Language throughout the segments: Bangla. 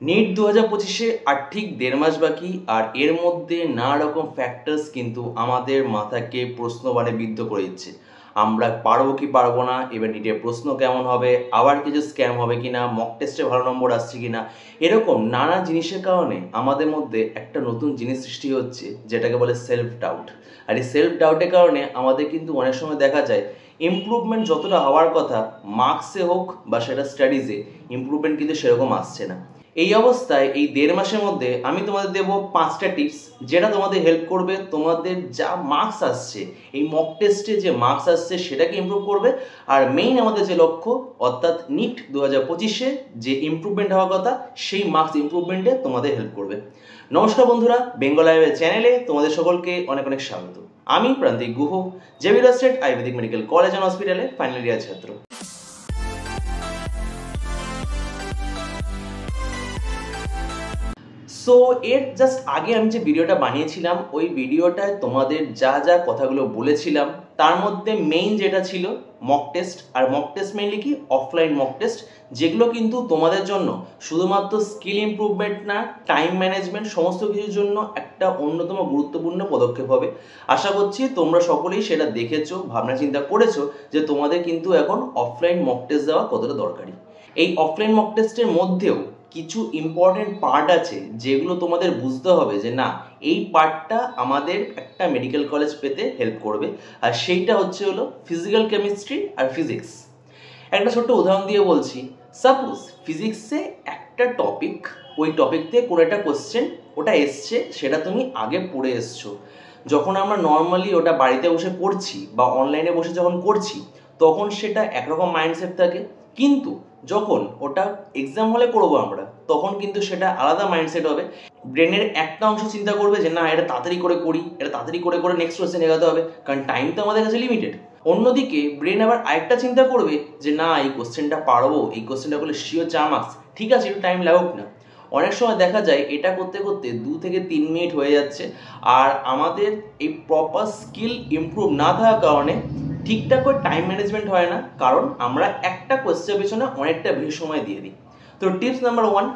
নিট 2025-এ আর ঠিক 1.5 মাস বাকি, আর এর মধ্যে নানা রকম ফ্যাক্টরস কিন্তু আমাদের মাথাকে প্রশ্নবাণে বিদ্ধ করে দিচ্ছে। আমরা পারবো কি পারবো না, এবার নিটের প্রশ্ন কেমন হবে, আবার কিছু স্ক্যাম হবে কিনা, মক টেস্টে ভালো নম্বর আসছে কিনা, এরকম নানা জিনিসের কারণে আমাদের মধ্যে একটা নতুন জিনিস সৃষ্টি হচ্ছে যেটাকে বলে সেলফ ডাউট। আর এই সেলফ ডাউটের কারণে আমাদের কিন্তু অনেক সময় দেখা যায় ইমপ্রুভমেন্ট যতটা হওয়ার কথা মার্কসে হোক বা সেটা স্টাডিজে, ইমপ্রুভমেন্ট কিন্তু সেরকম আসছে না। এই অবস্থায় এই 1.5 মাসের মধ্যে আমি তোমাদের দেবো 5টা টিপস, যেটা তোমাদের হেল্প করবে তোমাদের যা মার্কস আসছে, এই মক টেস্টে যে মার্কস আসছে সেটাকে ইমপ্রুভ করবে। আর মেইন আমাদের যে লক্ষ্য অর্থাৎ নিট 2025-এ যে ইমপ্রুভমেন্ট হওয়ার কথা, সেই মার্কস ইমপ্রুভমেন্টে তোমাদের হেল্প করবে। নমস্কার বন্ধুরা, বেঙ্গল আইওএ চ্যানেলে তোমাদের সকলকে অনেক অনেক স্বাগত। আমি Prantik Guha, Xavier state Ayurvedic medical college and হসপিটালে ফাইনাল ইয়ার ছাত্র। সো এর জাস্ট আগে আমি যে ভিডিওটা বানিয়েছিলাম, ওই ভিডিওটায় তোমাদের যা যা কথাগুলো বলেছিলাম তার মধ্যে মেইন যেটা ছিল মক টেস্ট। আর মক টেস্ট মেইনলি কি, অফলাইন মক টেস্ট, যেগুলো কিন্তু তোমাদের জন্য শুধুমাত্র স্কিল ইমপ্রুভমেন্ট না, টাইম ম্যানেজমেন্ট সমস্ত কিছুর জন্য একটা অন্যতম গুরুত্বপূর্ণ পদক্ষেপ হবে। আশা করছি তোমরা সকলেই সেটা দেখেছো, ভাবনা চিন্তা করেছো যে তোমাদের কিন্তু এখন অফলাইন মক টেস্ট দেওয়া কতটা দরকারি। এই অফলাইন মক টেস্টের মধ্যেও কিছু ইম্পর্টেন্ট পার্ট আছে যেগুলো তোমাদের বুঝতে হবে যে না, এই পার্টটা আমাদের একটা মেডিকেল কলেজ পেতে হেল্প করবে। আর সেইটা হলো ফিজিক্যাল কেমিস্ট্রি আর ফিজিক্স। একটা ছোট্ট উদাহরণ দিয়ে বলছি, সাপোজ ফিজিক্সে একটা টপিক, ওই টপিক থেকে কোনো একটা কোশ্চেন ওটা এসছে, সেটা তুমি আগে পড়ে এসছো। যখন আমরা নর্মালি ওটা বাড়িতে বসে পড়ছি বা অনলাইনে বসে যখন করছি, তখন সেটা একরকম মাইন্ডসেট থাকে, কিন্তু যখন ওটা এক্সাম হলে করবো আমরা, তখন কিন্তু সেটা আলাদা মাইন্ডসেট হবে। ব্রেনের একটা অংশ চিন্তা করবে যে না, এটা তাড়াতাড়ি করে করি, এটা তাড়াতাড়ি করে করে নেক্সট কোশ্চেন এগাতে হবে, কারণ টাইম তো আমাদের কাছে লিমিটেড। অন্যদিকে ব্রেন আবার আরেকটা চিন্তা করবে যে না, এই কোশ্চেনটা পারবো, এই কোশ্চেনটা করলে শিওর 4 মার্কস, ঠিক আছে একটু টাইম লাগুক না। অনেক সময় দেখা যায় এটা করতে করতে 2 থেকে 3 মিনিট হয়ে যাচ্ছে। আর আমাদের এই প্রপার স্কিল ইমপ্রুভ না থাকার কারণে ঠিকঠাক করে টাইম ম্যানেজমেন্ট হয় না, কারণ আমরা একটা কোয়েশ্চেনের পিছনে অনেকটা বেশি সময় দিয়ে দিই। তো টিপস নাম্বার 1,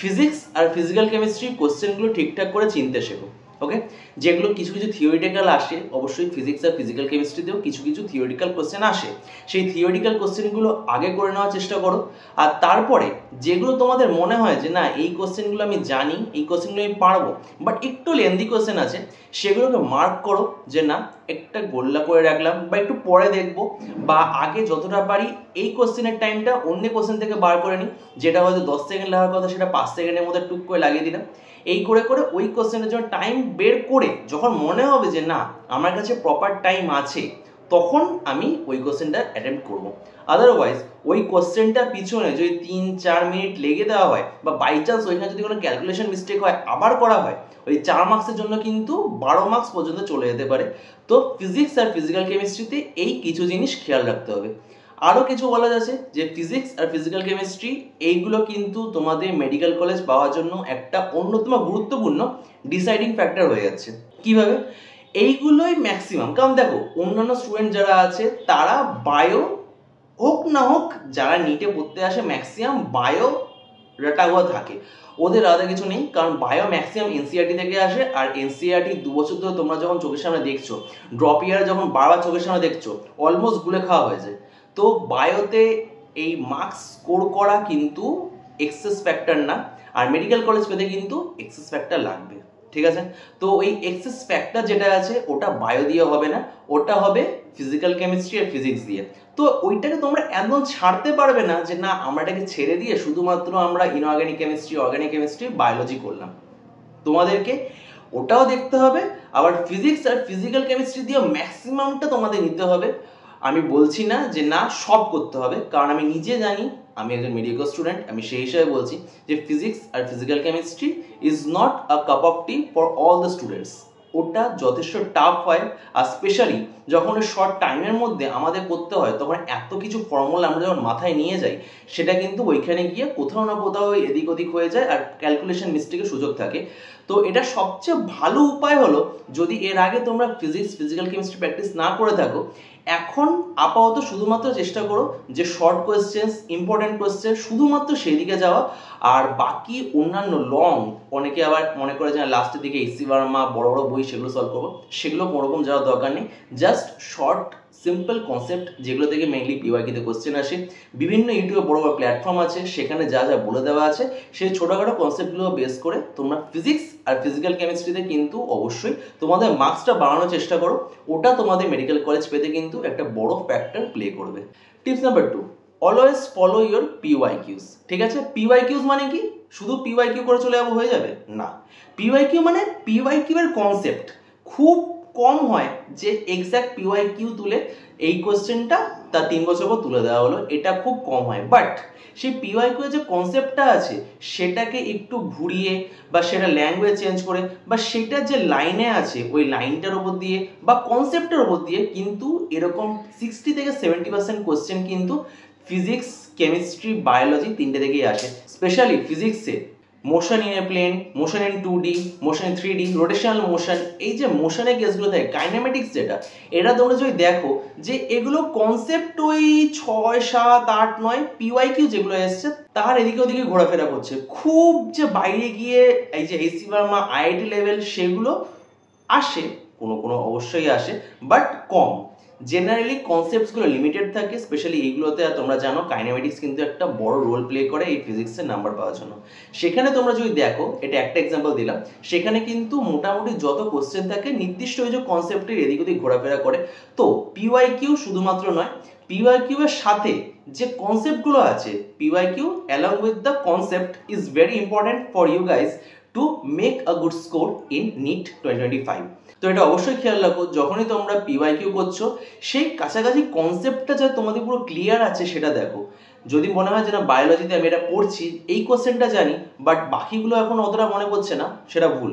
ফিজিক্স আর ফিজিক্যাল কেমিস্ট্রি কোয়েশ্চেনগুলো ঠিকঠাক করে চিনতে শেখো। ওকে, যেগুলো কিছু কিছু থিওরিটিক্যাল আসে, অবশ্যই ফিজিক্স আর ফিজিক্যাল কেমিস্ট্রিতেও কিছু কিছু থিওরিটিক্যাল কোশ্চেন আসে, সেই থিওরিটিক্যাল কোশ্চেনগুলো আগে করে নেওয়ার চেষ্টা করো। আর তারপরে যেগুলো তোমাদের মনে হয় যে না, এই কোশ্চেনগুলো আমি জানি, এই কোশ্চেনগুলো আমি পারবো, বাট একটু লেন্দি কোশ্চেন আছে, সেগুলোকে মার্ক করো যে না, একটা গোল্লা করে রাখলাম বা একটু পরে দেখবো, বা আগে যতটা পারি এই কোশ্চেনের টাইমটা অন্য কোশ্চেন থেকে বার করে নিই, যেটা হয়তো 10 সেকেন্ড লাগার কথা সেটা 5 সেকেন্ডের মধ্যে টুক করে লাগিয়ে দিলাম। এই করে করে ওই কোশ্চেনের জন্য টাইম বের করে যখন মনে হবে যে না, আমার কাছে প্রপার টাইম আছে, তখন আমি ওই কোশ্চেনটা অ্যাটেম্প্ট করবো। আদারওয়াইজ ওই কোশ্চেনটা পিছনে যদি 3-4 মিনিট লেগে দেওয়া হয়, বা বাই চান্স ওইখানে যদি কোনো ক্যালকুলেশন মিস্টেক হয় আবার করা হয়, ওই 4 মার্কসের জন্য কিন্তু 12 মার্কস পর্যন্ত চলে যেতে পারে। তো ফিজিক্স আর ফিজিক্যাল কেমিস্ট্রিতে এই কিছু জিনিস খেয়াল রাখতে হবে। আরও কিছু বলা যাচ্ছে যে ফিজিক্স আর ফিজিক্যাল কেমিস্ট্রি এইগুলো কিন্তু তোমাদের মেডিকেল কলেজ পাওয়ার জন্য একটা অন্যতম গুরুত্বপূর্ণ ডিসাইডিং ফ্যাক্টর হয়ে যাচ্ছে। কিভাবে? এইগুলোই ম্যাক্সিমাম, কারণ দেখো অন্যান্য স্টুডেন্ট যারা আছে তারা বায়ো হোক না হোক, যারা নিটে পড়তে আসে ম্যাক্সিমাম বায়ো রাটাগুয়া থাকে, ওদের আলাদা কিছু নেই, কারণ বায়ো ম্যাক্সিমাম এনসিইআরটি থেকে আসে। আর এনসিইআরটি 2 বছর ধরে তোমরা যখন চোখের সামনে দেখছো, ড্রপ ইয়ারে যখন বারবার চোখের সামনে দেখছো, অলমোস্ট গুলে খাওয়া হয়েছে। তো বায়োতে এই মার্কস স্কোর করা কিন্তু এক্সেস ফ্যাক্টর না, আর মেডিকেল কলেজ পেতে কিন্তু এক্সেস ফ্যাক্টর লাগবে, ঠিক আছে? তো এই এক্সেস ফ্যাক্টর যেটা আছে ওটা বায়ো দিয়ে হবে না, ওটা হবে ফিজিক্যাল কেমিস্ট্রি আর ফিজিক্স দিয়ে। তো ওইটাকে তোমরা একদম ছাড়তে পারবে না যে না, আমরা এটাকে ছেড়ে দিয়ে শুধুমাত্র আমরা inorganic chemistry, organic chemistry, biology করলাম। তোমাদেরকে ওটাও দেখতে হবে, আবার ফিজিক্স আর ফিজিক্যাল কেমিস্ট্রি দিয়ে ম্যাক্সিমামটা তোমাদের নিতে হবে। আমি বলছি না যে না সব করতে হবে, কারণ আমি নিজে জানি, আমি একজন মেডিকেল স্টুডেন্ট, আমি সেই হিসাবে বলছি যে ফিজিক্স আর physical chemistry is not a cup of tea for all the students. ওটা যথেষ্ট টাফ হয়, আর স্পেশালি যখন শর্ট টাইমের মধ্যে আমাদের করতে হয়, তখন এত কিছু ফর্মুলা আমরা যখন মাথায় নিয়ে যাই, সেটা কিন্তু ওইখানে গিয়ে কোথাও না কোথাও এদিক ওদিক হয়ে যায়, আর ক্যালকুলেশন মিস্টেকের সুযোগ থাকে। তো এটা সবচেয়ে ভালো উপায় হলো, যদি এর আগে তোমরা ফিজিক্স ফিজিক্যাল কেমিস্ট্রি প্র্যাকটিস না করে থাকো, এখন আপাতত শুধুমাত্র চেষ্টা করো যে শর্ট কোয়েশ্চেন্স, ইম্পর্টেন্ট কোয়েশ্চেন শুধুমাত্র সেই দিকে যাওয়া, আর বাকি অন্যান্য লং, অনেকে আবার মনে করে যে লাস্টের দিকে এসসি ভার্মা বড় বড় বই সেগুলো সলভ করবো, সেগুলো কোনোরকম যাওয়ার দরকার নেই। জাস্ট শর্ট সিম্পল কনসেপ্ট যেগুলো থেকে মেইনলি পিওয়াইকিউতে কোশ্চেন আসে, বিভিন্ন ইউটিউবে বড় বড় প্ল্যাটফর্ম আছে, সেখানে যা যা বলে দেওয়া আছে সেই ছোটোখাটো কনসেপ্টগুলো বেস করে তোমরা ফিজিক্স আর ফিজিক্যাল কেমিস্ট্রিতে কিন্তু অবশ্যই তোমাদের মার্কসটা বাড়ানোর চেষ্টা করো। ওটা তোমাদের মেডিকেল কলেজ পেতে কিন্তু একটা বড় ফ্যাক্টর প্লে করবে। Tips number 2, always follow your PYQs. ঠিক আছে, পিওয়াইকিউস মানে কি শুধু পিওয়াইকিউ করে চলে যাবো হয়ে যাবে না। পিওয়াইকিউ মানে পিওয়াইকিউ এর কনসেপ্ট। খুব কম হয় যে এক্স্যাক্ট পিওয়াইকিউ তুলে এই কোশ্চেনটা তার 3 বছর পর তুলে দেওয়া হলো, এটা খুব কম হয়। বাট সেই পিওয়াইকিউ এর যে কনসেপ্টটা আছে সেটাকে একটু ঘুরিয়ে বা সেটা ল্যাঙ্গুয়েজ চেঞ্জ করে বা সেটা যে লাইনে আছে ওই লাইনটার উপর দিয়ে বা কনসেপ্টের উপর দিয়ে কিন্তু এরকম 60 থেকে 70% কোশ্চেন কিন্তু ফিজিক্স, কেমিস্ট্রি, বায়োলজি তিনটে থেকেই আসে। স্পেশালি ফিজিক্সে motion in a plane, motion in 2D, motion in 3D, rotational motion, এই যে মোশনের কেসগুলো থাকে, কাইনেমেটিক্স যেটা, এটা তোমরা যদি দেখো যে এগুলো কনসেপ্ট ওই 6, 7, 8, 9, পিওয়াইকিউ যেগুলো এসছে তার এদিকে ওদিকে ঘোরাফেরা করছে। খুব যে বাইরে গিয়ে এই যে এসসি ভার্মা, আইআইটি লেভেল সেগুলো আসে, কোনো কোনো অবশ্যই আসে, বাট কম। জেনারেলি কনসেপ্টসগুলো লিমিটেড থাকে, স্পেশালি এইগুলোতে। আর তোমরা জানো কাইনেমেটিক্স কিন্তু একটা বড় রোল প্লে করে এই ফিজিক্সের নাম্বার পাওয়ার জন্য। সেখানে তোমরা যদি দেখো, এটা একটা এক্সাম্পল দিলাম, সেখানে কিন্তু মোটামুটি যত কোশ্চেন থাকে নির্দিষ্ট ওই যে কনসেপ্টের এদিক ওদিক ঘোরাফেরা করে। তো পিওয়াইকিউ শুধুমাত্র নয়, পিওয়াইকিউ এর সাথে যে কনসেপ্টগুলো আছে, PYQ along with the concept is very important for you guys to make a good score in NEET 2025। তো এটা অবশ্যই খেয়াল রাখো যখনই তোমরা পিওয়াইকিউ করছো, সেই কাছাকাছি কনসেপ্টটা যা তোমাদের পুরো ক্লিয়ার আছে সেটা দেখো। যদি মনে হয় যে না বায়োলজিতে আমি এটা পড়ছি, এই কোশ্চেনটা জানি বাট বাকিগুলো এখন অতটা মনে পড়ছে না, সেটা ভুল।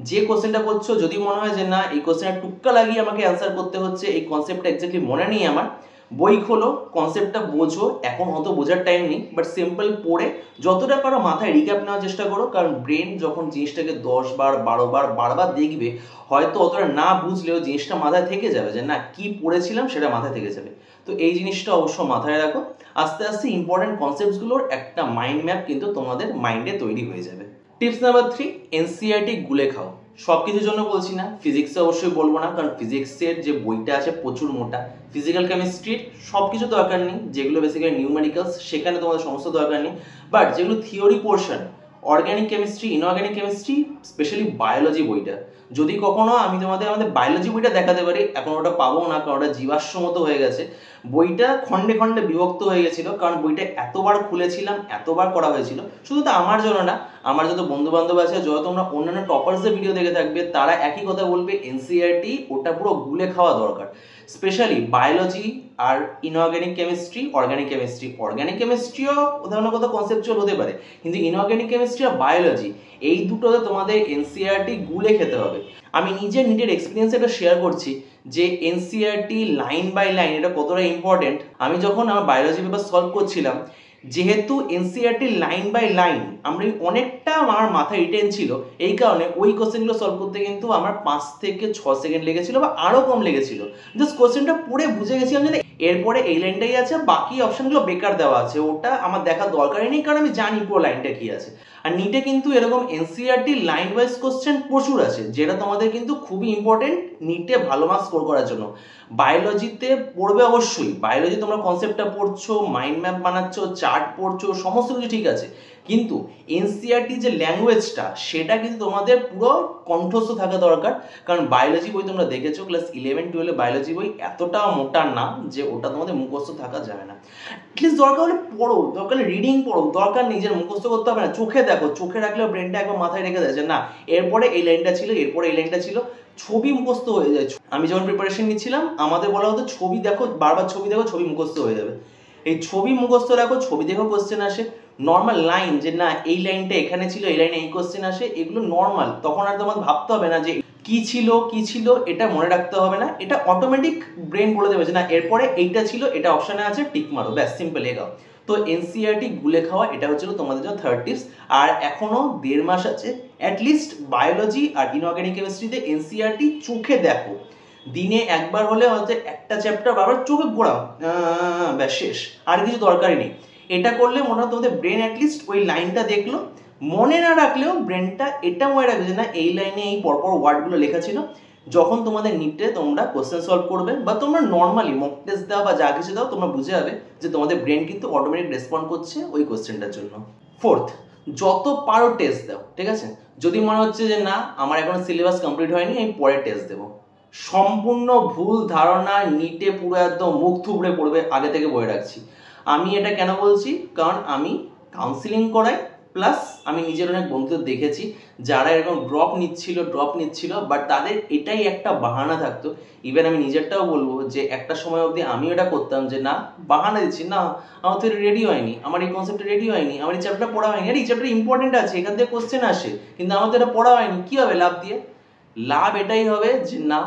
যে কোশ্চেনটা করছো যদি মনে হয় যে না এই কোশ্চেনটা টুক্কা লাগিয়ে আমাকে অ্যান্সার করতে হচ্ছে, এই কনসেপ্টটা এক্স্যাক্টলি মনে নেই আমার, বই খোলো, কনসেপ্টটা বোঝো। এখন অত বোঝার টাইম নেই, বাট সিম্পল পড়ে যতটা পারো মাথায় রিক্যাপ নেওয়ার চেষ্টা করো। কারণ ব্রেন যখন জিনিসটাকে 10 বার 12 বার বারবার দেখবে, হয়তো অতটা না বুঝলেও জিনিসটা মাথায় থেকে যাবে যে না কি পড়েছিলাম সেটা মাথায় থেকে যাবে। তো এই জিনিসটা অবশ্য মাথায় রাখো। আস্তে আস্তে ইম্পর্টেন্ট কনসেপ্টসগুলোর একটা মাইন্ড ম্যাপ কিন্তু তোমাদের মাইন্ডে তৈরি হয়ে যাবে। টিপস নাম্বার 3, এনসিইআরটি গুলে খাও। সব কিছুর জন্য বলছি না, ফিজিক্সে অবশ্যই বলবো না, কারণ ফিজিক্সের যে বইটা আছে প্রচুর মোটা। ফিজিক্যাল কেমিস্ট্রির সব কিছু দরকার নেই, যেগুলো বেসিক্যালি নিউমেরিক্যালস সেখানে তোমাদের সমস্ত দরকার নেই। বাট যেগুলো theory portion, organic chemistry, inorganic chemistry, specially biology বইটা, যদি কখনো আমি তোমাদের আমাদের বায়োলজি বইটা দেখাতে পারি, এখন ওটা পাবো না কারণ ওটা জীবাশ্ম মতো হয়ে গেছে। বইটা খণ্ডে খণ্ডে বিভক্ত হয়ে গেছিল, কারণ বইটা এতবার খুলেছিলাম, এতবার করা হয়েছিল। শুধু তো আমার জন্য না, আমার যত বন্ধু বান্ধব আছে, যত তোমরা অন্যান্য টপার্সদের ভিডিও দেখে থাকবে, তারা একই কথা বলবে, এনসিইআরটি ওটা পুরো গুলে খাওয়া দরকার। স্পেশালি বায়োলজি আর inorganic chemistry, organic chemistry. Organic কেমিস্ট্রিও উদাহরণ কথা কনসেপচুয়াল হতে পারে, কিন্তু ইনঅর্গানিক কেমিস্ট্রি আর বায়োলজি এই দুটোতে তোমাদের এনসিইআরটি গুলে খেতে হবে। আমি নিজের নিজের এক্সপিরিয়েন্স এটা শেয়ার করছি যে এনসিইআরটি লাইন বাই লাইন এটা কতটা ইম্পর্টেন্ট। আমি যখন আমার বায়োলজি পেপার সলভ করছিলাম, যেহেতু এনসিইআরটি লাইন বাই লাইন আমরা অনেকটা আমার মাথায় রিটেন ছিল, এই কারণে ওই কোশ্চেনগুলো সলভ করতে কিন্তু আমার 5 থেকে 6 সেকেন্ড লেগেছিল বা আরো কম লেগেছিল। জাস্ট কোশ্চেনটা পড়ে বুঝে গেছিলাম যে এরপরে এই লাইনটাই আছে, বাকি অপশনগুলো বেকার দেওয়া আছে, ওটা আমার দেখার দরকারই নেই, কারণ আমি জানি পুরো লাইনটা কি আছে। আর নিটে কিন্তু এরকম এনসিইআরটি লাইন ওয়াইজ কোশ্চেন প্রচুর আছে, যেটা তোমাদের কিন্তু খুবই ইম্পর্টেন্ট নিটে ভালো মার্কস স্কোর করার জন্য। বায়োলজিতে পড়বে অবশ্যই, বায়োলজি তোমরা কনসেপ্টটা পড়ছো, মাইন্ড ম্যাপ বানাচ্ছো, চার্ট পড়ছো, সমস্ত কিছু ঠিক আছে, কিন্তু এনসিইআরটি যে ল্যাঙ্গুয়েজটা সেটা কিন্তু তোমাদের পুরো কণ্ঠস্থ থাকা দরকার। কারণ বায়োলজি বই তোমরা দেখেছো, ক্লাস 11-12 বায়োলজি বই এতটা মোটা না যে ওটা তোমাদের মুখস্থ থাকা যাবে না। অ্যাটলিস্ট দরকার হলে পড়ো, দরকার হলে রিডিং পড়ো, দরকার নিজের মুখস্থ করতে হবে না। চোখে দেখো, চোখে রাখলেও ব্রেনটা একবার মাথায় রেখে দেয় যে না এরপরে এই লাইনটা ছিল, এরপরে এই লাইনটা ছিল। ছবি মুখস্থ হয়ে যায়। আমি যখন প্রিপারেশন নিচ্ছিলাম আমাদের বলা হতো ছবি দেখো, বারবার ছবি দেখো, ছবি মুখস্থ হয়ে যাবে। এই ছবি মুখস্থ রাখো, ছবি দেখো কোশ্চেন আসে। নর্মাল লাইন যে না এই লাইনটা এখানে ছিল, এই লাইনে এই কোশ্চেন আসে, এগুলো নর্মাল। তখন আর তোমার ভাবতে হবে না যে কি ছিল এটা মনে রাখতে হবে না, এটা অটোমেটিক ব্রেন বলে দেবে যে না এরপরে এইটা ছিল, এটা অপশনে আছে, টিক মারো, ব্যাস সিম্পল এগাও। তো এনসিইআরটি গুলে খাওয়া এটা হচ্ছিল তোমাদের জন্য থার্ড টিপস। আর এখনো 1.5 মাস আছে, অ্যাটলিস্ট বায়োলজি আর ইনঅর্গানিক কেমিস্ট্রিতে এনসিইআরটি চোখে দেখো। দিনে একবার হলে হয়তো একটা চ্যাপ্টার বারবার চোখে ঘোরাও, ব্যাস শেষ, আর কিছু দরকারই নেই। এটা করলে মনে হয় তোমাদের ব্রেন অ্যাটলিস্ট ওই লাইনটা দেখলো, মনে না রাখলেও ব্রেনটা এটা মনে রাখবে যে না এই লাইনে এই পরপর ওয়ার্ডগুলো লেখা ছিল। যখন তোমাদের নিটে তোমরা কোশ্চেন সলভ করবে বা তোমরা নর্মালি মক টেস্ট দাও বা যা কিছু দাও, তোমরা বুঝে যাবে যে তোমাদের ব্রেন কিন্তু অটোমেটিক রেসপন্ড করছে ওই কোশ্চেনটার জন্য। ফোর্থ, যত পারো টেস্ট দাও, ঠিক আছে? যদি মনে হচ্ছে যে না আমার এখনো সিলেবাস কমপ্লিট হয়নি, আমি পরে টেস্ট দেবো, সম্পূর্ণ ভুল ধারণা। নিটে পুরো একদম মুখ থুবড়ে পড়বে, আগে থেকে বলে রাখছি। আমি এটা কেন বলছি, কারণ আমি কাউন্সিলিং করাই, প্লাস আমি নিজের অনেক বন্ধুদের দেখেছি যারা এরকম ড্রপ নিচ্ছিল, বাট তাদের এটাই একটা বাহানা থাকতো। ইভেন আমি নিজেরটাও বলবো যে একটা সময় অবধি আমি এটা করতাম যে না বাহানা দিচ্ছি, না আমার তো রেডি হয়নি, আমার এই কনসেপ্টটা রেডি হয়নি, আমার এই চ্যাপ্টারটা পড়া হয়নি, আর এই চ্যাপ্টার ইম্পর্টেন্ট আছে, এখান থেকে কোশ্চেন আসে, কিন্তু আমার তো এটা পড়া হয়নি। কি হবে লাভ দিয়ে? লাভ এটাই হবে যে না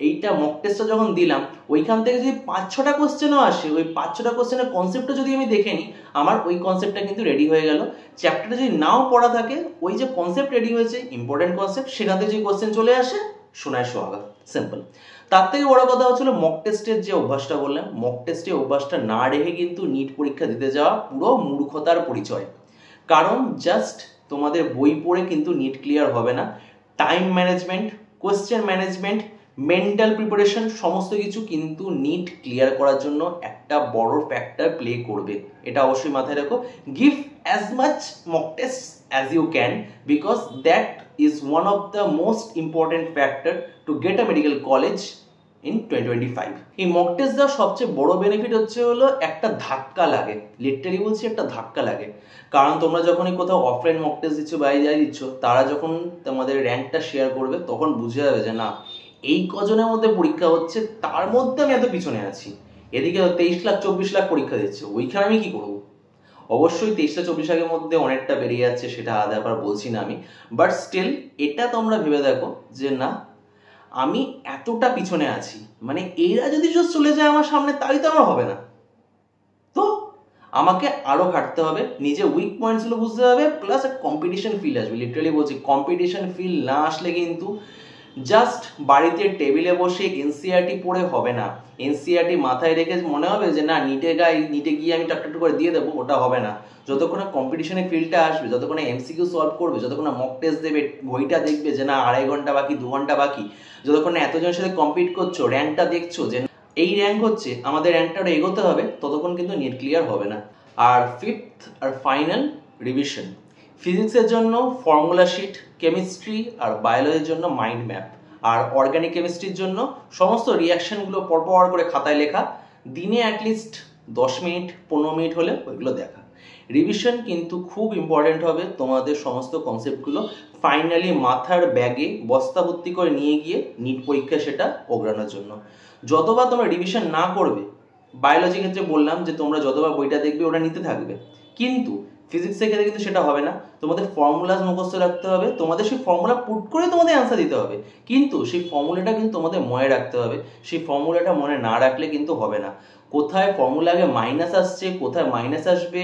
এইটা মক টেস্টটা যখন দিলাম ওইখান থেকে যদি 5-6টা কোশ্চেনও আসে, ওই 5-6টা কোশ্চেনের কনসেপ্টটা যদি আমি দেখে নিই, আমার ওই কনসেপ্টটা কিন্তু রেডি হয়ে গেল। চ্যাপ্টারটা যদি নাও পড়া থাকে, ওই যে কনসেপ্ট রেডি হয়েছে ইম্পর্টেন্ট কনসেপ্ট, সেখান থেকে যদি কোশ্চেন চলে আসে, শোনায় সোহাগা, সিম্পল। তার থেকে বড় কথা হচ্ছিল মক টেস্টের যে অভ্যাসটা বললাম, মক টেস্টে অভ্যাসটা না রেখে কিন্তু নিট পরীক্ষা দিতে যাওয়া পুরো মূর্খতার পরিচয়। কারণ জাস্ট তোমাদের বই পড়ে কিন্তু নিট ক্লিয়ার হবে না। Time management, question management, mental preparation, সমস্ত কিছু কিন্তু নিট ক্লিয়ার করার জন্য একটা বড় ফ্যাক্টর প্লে করবে। এটা অবশ্যই মাথায় রাখো। Give as much mock test as you can, because that is one of the most important factor to get a medical college in 2025। এই মক টেস্ট দেওয়ার সবচেয়ে বড় বেনিফিট হচ্ছে হলো একটা ধাক্কা লাগে, লিটারালি বলছি একটা ধাক্কা লাগে। কারণ তোমরা যখনই কোথাও অফলাইন মক টেস্ট দিচ্ছ বা যাই দিচ্ছ, তারা যখন তোমাদের র্যাঙ্কটা শেয়ার করবে তখন বুঝে যাবে যে না এই কজনের মধ্যে পরীক্ষা হচ্ছে, তার মধ্যে আমি এত পিছনে আছি। এদিকে 23 লাখ 24 লাখ পরীক্ষা দিচ্ছে, ওইখানে আমি কি করবো? অবশ্যই 23-24 লাখের মধ্যে অনেকটা বেরিয়ে যাচ্ছে, সেটা আলাদা ব্যাপার, বলছি না আমি, বাট স্টিল এটা তোমরা ভেবে দেখো যে না আমি এতটা পিছনে আছি, মানে এরা যদি চলে যায় আমার সামনে তাই তো আমার হবে না, তো আমাকে আরো খাটতে হবে, নিজে উইক পয়েন্টস গুলো বুঝতে হবে, প্লাস কম্পিটিশন ফিল আসবে। লিটারালি বলছি কম্পিটিশন ফিল না আসলে কিন্তু জাস্ট বাড়িতে টেবিলে বসে এনসিআরটি পড়ে হবে না। এনসিআরটি মাথায় রেখে মনে হবে যে না নিটে গিয়ে আমি টাকটাক করে দিয়ে দেবো, ওটা হবে না। যতক্ষণ কম্পিটিশনের ফিল্ডটা আসবে, যতক্ষণ এমসিকিউ সলভ করবে, যতক্ষণ মক টেস্ট দেবে, বইটা দেখবে যে না 2.5 ঘন্টা বাকি, 2 ঘন্টা বাকি, যতক্ষণ এতজনের সাথে কম্পিট করছো, র্যাঙ্কটা দেখছো যে এই র্যাঙ্ক হচ্ছে, আমাদের র্যাঙ্কটা এগোতে হবে, ততক্ষণ কিন্তু নিট ক্লিয়ার হবে না। আর ফিফথ আর ফাইনাল, রিভিশন। ফিজিক্সের জন্য ফর্মুলা শিট, কেমিস্ট্রি আর বায়োলজির জন্য মাইন্ড ম্যাপ, আর অর্গানিক কেমিস্ট্রির জন্য সমস্ত রিয়াকশনগুলো পরপর করে খাতায় লেখা, দিনে অ্যাটলিস্ট 10 মিনিট 15 মিনিট হলে ওইগুলো দেখা। রিভিশন কিন্তু খুব ইম্পর্টেন্ট হবে তোমাদের সমস্ত কনসেপ্টগুলো ফাইনালি মাথার ব্যাগে বস্তা ভর্তি করে নিয়ে গিয়ে নিট পরীক্ষা সেটা ওগড়ানোর জন্য। যতবার তোমরা রিভিশন না করবে, বায়োলজি ক্ষেত্রে বললাম যে তোমরা যতবার বইটা দেখবে ওটা নিতে থাকবে, কিন্তু ফিজিক্সের ক্ষেত্রে কিন্তু সেটা হবে না। তোমাদের ফর্মুলাস মুখস্থ রাখতে হবে, তোমাদের সেই ফর্মুলা পুট করে তোমাদের অ্যান্সার দিতে হবে, কিন্তু সেই ফর্মুলাটা কিন্তু তোমাদের মনে রাখতে হবে। সেই ফর্মুলাটা মনে না রাখলে কিন্তু হবে না। কোথায় ফর্মুলা আগে মাইনাস আসছে, কোথায় মাইনাস আসবে,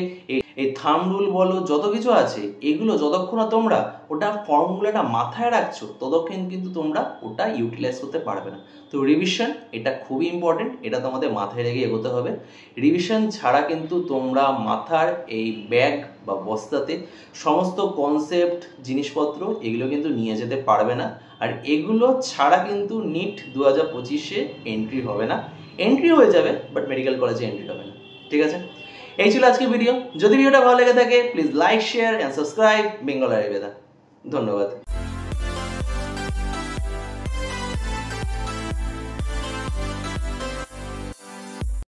এই থাম্ব রুল বলো, যত কিছু আছে, এগুলো যতক্ষণ না তোমরা ওটা ফর্মুলাটা মাথায় রাখছো, ততক্ষণ কিন্তু তোমরা ওটা ইউটিলাইজ করতে পারবে না। তো রিভিশন এটা খুবই ইম্পর্টেন্ট, এটা তোমাদের মাথায় রেখে এগোতে হবে। রিভিশন ছাড়া কিন্তু তোমরা মাথার এই ব্যাগ বা বস্তাতে সমস্ত কনসেপ্ট, জিনিসপত্র এগুলো কিন্তু নিয়ে যেতে পারবে না। আর এগুলো ছাড়া কিন্তু নিট 2025-এ এন্ট্রি হবে না। এন্ট্রি হয়ে যাবে, বাট মেডিকেল কলেজে এন্ট্রি হবে না। ঠিক আছে, এই ছিল আজকের ভিডিও। যদি ভিডিওটা ভালো লেগে থাকে please like, share and subscribe Bengal Ayurveda. ধন্যবাদ।